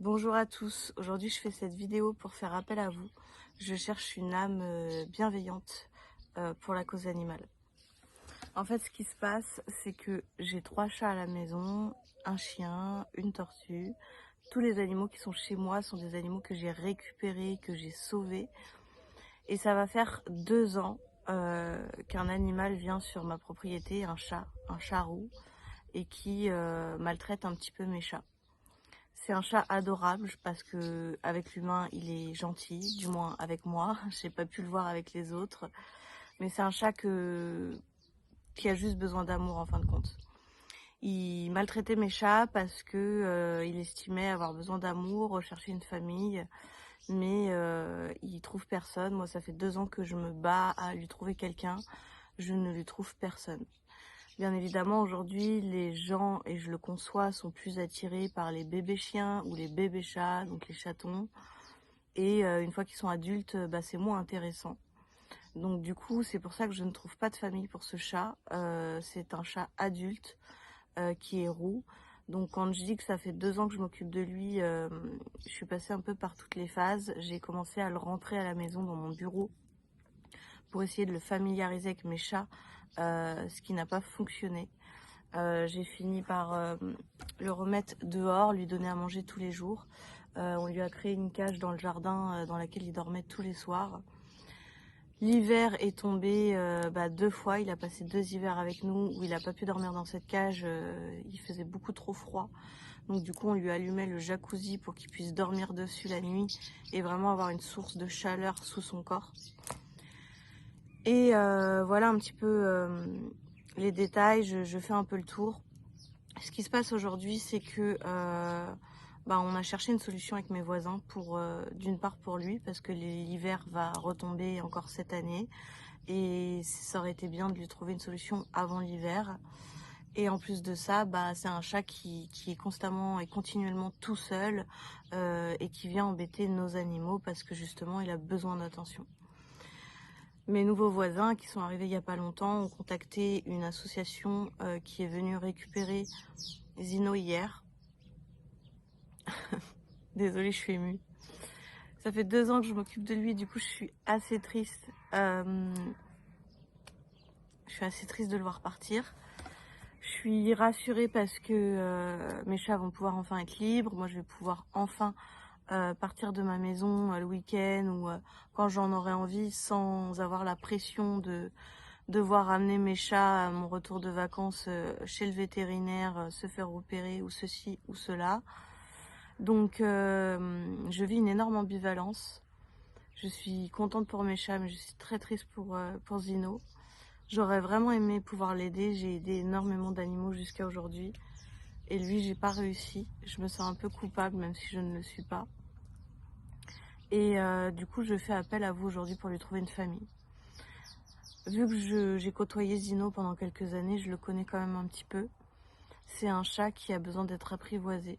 Bonjour à tous, aujourd'hui je fais cette vidéo pour faire appel à vous. Je cherche une âme bienveillante pour la cause animale. En fait, ce qui se passe, c'est que j'ai 3 chats à la maison, un chien, une tortue. Tous les animaux qui sont chez moi sont des animaux que j'ai récupérés, que j'ai sauvés. Et ça va faire 2 ans qu'un animal vient sur ma propriété, un chat roux, et qui maltraite un petit peu mes chats. C'est un chat adorable parce que avec l'humain il est gentil, du moins avec moi. J'ai pas pu le voir avec les autres, mais c'est un chat qui a juste besoin d'amour en fin de compte. Il maltraitait mes chats parce que il estimait avoir besoin d'amour, rechercher une famille, mais il trouve personne. Moi, ça fait 2 ans que je me bats à lui trouver quelqu'un. Je ne lui trouve personne. Bien évidemment, aujourd'hui, les gens, et je le conçois, sont plus attirés par les bébés chiens ou les bébés chats, donc les chatons. Et une fois qu'ils sont adultes, c'est moins intéressant. Donc du coup, c'est pour ça que je ne trouve pas de famille pour ce chat. C'est un chat adulte qui est roux. Donc quand je dis que ça fait 2 ans que je m'occupe de lui, je suis passée un peu par toutes les phases. J'ai commencé à le rentrer à la maison dans mon bureau pour essayer de le familiariser avec mes chats, ce qui n'a pas fonctionné. J'ai fini par le remettre dehors, lui donner à manger tous les jours. On lui a créé une cage dans le jardin dans laquelle il dormait tous les soirs. L'hiver est tombé 2 fois, il a passé 2 hivers avec nous où il n'a pas pu dormir dans cette cage, il faisait beaucoup trop froid. Donc du coup on lui allumait le jacuzzi pour qu'il puisse dormir dessus la nuit et vraiment avoir une source de chaleur sous son corps. Et voilà un petit peu les détails, je fais un peu le tour. Ce qui se passe aujourd'hui, c'est que on a cherché une solution avec mes voisins pour, d'une part pour lui, parce que l'hiver va retomber encore cette année, et ça aurait été bien de lui trouver une solution avant l'hiver. Et en plus de ça, c'est un chat qui est constamment et continuellement tout seul et qui vient embêter nos animaux parce que justement il a besoin d'attention. Mes nouveaux voisins qui sont arrivés il n'y a pas longtemps ont contacté une association qui est venue récupérer Zino hier. Désolée, je suis émue. Ça fait 2 ans que je m'occupe de lui, du coup je suis assez triste. Je suis assez triste de le voir partir. Je suis rassurée parce que mes chats vont pouvoir enfin être libres. Moi je vais pouvoir enfin partir de ma maison le week-end ou quand j'en aurai envie sans avoir la pression de devoir amener mes chats à mon retour de vacances chez le vétérinaire, se faire opérer ou ceci ou cela. Donc je vis une énorme ambivalence. Je suis contente pour mes chats, mais je suis très triste pour Zino. J'aurais vraiment aimé pouvoir l'aider. J'ai aidé énormément d'animaux jusqu'à aujourd'hui. Et lui, j'ai pas réussi. Je me sens un peu coupable, même si je ne le suis pas. Et du coup, je fais appel à vous aujourd'hui pour lui trouver une famille. Vu que j'ai côtoyé Zino pendant quelques années, je le connais quand même un petit peu. C'est un chat qui a besoin d'être apprivoisé.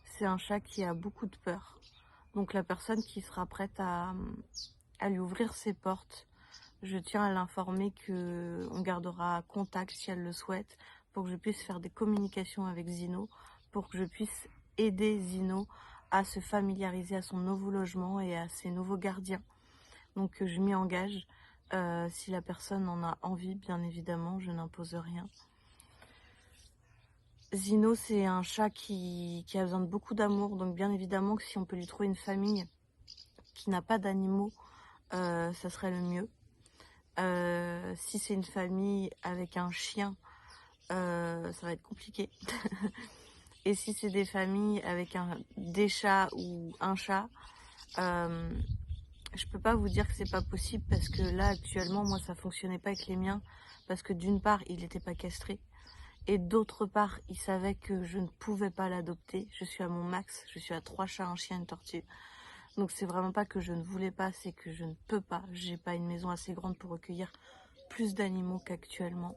C'est un chat qui a beaucoup de peur. Donc la personne qui sera prête à lui ouvrir ses portes, je tiens à l'informer qu'on gardera contact si elle le souhaite, pour que je puisse faire des communications avec Zino, pour que je puisse aider Zino à se familiariser à son nouveau logement et à ses nouveaux gardiens. Donc je m'y engage. Si la personne en a envie, bien évidemment, je n'impose rien. Zino, c'est un chat qui a besoin de beaucoup d'amour, donc bien évidemment que si on peut lui trouver une famille qui n'a pas d'animaux, ça serait le mieux. Si c'est une famille avec un chien, ça va être compliqué. Et si c'est des familles avec des chats ou un chat, je peux pas vous dire que c'est pas possible parce que là actuellement moi ça fonctionnait pas avec les miens parce que d'une part il n'était pas castré et d'autre part il savait que je ne pouvais pas l'adopter. Je suis à mon max, je suis à 3 chats, un chien, une tortue. Donc c'est vraiment pas que je ne voulais pas, c'est que je ne peux pas. J'ai pas une maison assez grande pour recueillir plus d'animaux qu'actuellement.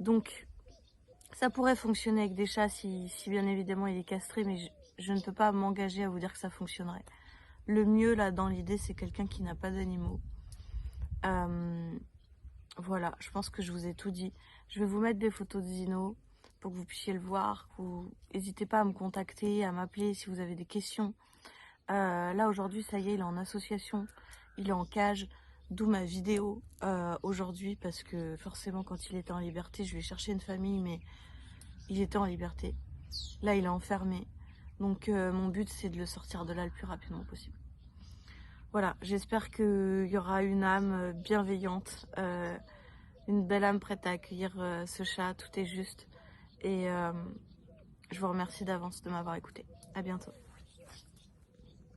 Donc ça pourrait fonctionner avec des chats si bien évidemment il est castré, mais je ne peux pas m'engager à vous dire que ça fonctionnerait. Le mieux là dans l'idée c'est quelqu'un qui n'a pas d'animaux. Voilà, je pense que je vous ai tout dit. Je vais vous mettre des photos de Zino pour que vous puissiez le voir. N'hésitez pas à me contacter, à m'appeler si vous avez des questions. Là aujourd'hui, ça y est, il est en association, il est en cage, d'où ma vidéo aujourd'hui, parce que forcément quand il était en liberté, je lui ai cherché une famille, mais il était en liberté. Là, il est enfermé. Donc mon but, c'est de le sortir de là le plus rapidement possible. Voilà, j'espère qu'il y aura une âme bienveillante, une belle âme prête à accueillir ce chat, tout est juste. Et je vous remercie d'avance de m'avoir écouté. À bientôt.